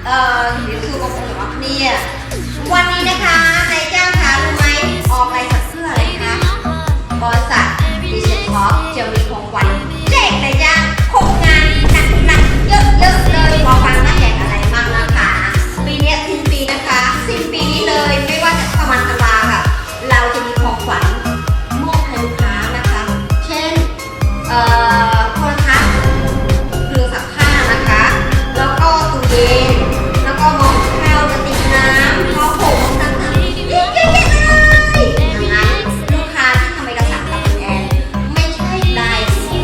เดี๋ยวคือบอกคุณหมอเนี่ยวันนี้นะคะนายจ้างคะรู้ไหมออกอะไรกับเสื้ออะไรคะบริษัทดิจิทัลจะมีของขวัญแจกนายจ้างโครงงานหนักๆเยอะๆเลยมาฟังว่าแจกอะไรบ้างนะคะปีนี้สิ้นปีนะคะสิ้นปีนี้เลยไม่ว่าจะประมาณธันวาค่ะเราจะมีของขวัญมอบให้ลูกค้านะคะเช่นโทรทัศน์เครื่องซักผ้านะคะแล้วก็ตู้เย็นแล้วก็หม้อข้าวกระติกน้ำข้าวผงต่างๆเยอะแยะเลยดังนั้นลูกค้าที่ทำเอกสารกับคุณแอนไม่ใช่ได้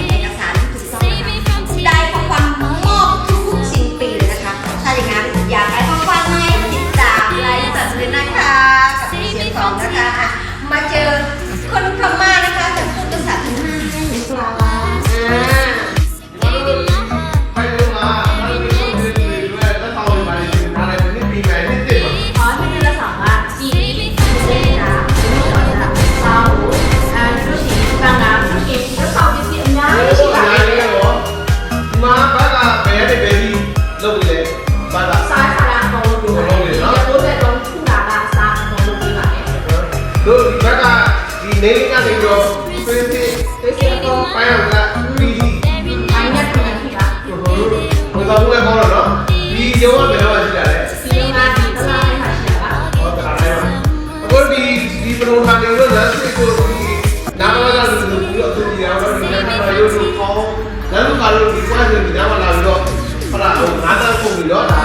เอกสารถูกต้องนะคะได้ของขวัญมอบทุกสิ้นปีเลยนะคะถ้าอย่างนั้นอยากได้ของขวัญไหมติดตามไลฟ์สดเลยนะคะกับเสียงสองนะคะมาเจอคนพม่านะคะแต่พูดภาษาพม่าให้ในตัวเราနေကနေတော့သွေးစစ်တော့ပိုင်းအောင်ကပြီးစီပိုင်းနဲ့ပြန်ပြီလားဘယ်တော့ဘယ်ကောတော့နော်ဒီရုံးကဘယ်တော့ရှိတာလဲစီရုံးကဒီတလားလေးခါရှိတာပါဟောတလားလေးပါအခုဒီပရိုထားတယ်လို့လက်စစ်ကိုဒီနာမကလူလူပြီးတော့သူဒီအောင်တော့ဒီကတော့ရုပ်လူကောင်းလည်းလူကလို့ဒီကွာဆိုဒီနာမလာပြီးတော့ဟုတ်လားငါးတန်းပုံပြီးတော့ဒါ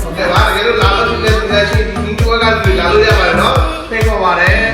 ဟုတ်ကဲ့ပါတကယ်လို့လာလို့ဒီလက်ရှိဒီကွာကလူလာလို့ရပါတယ်နော်သိခေါ်ပါတယ်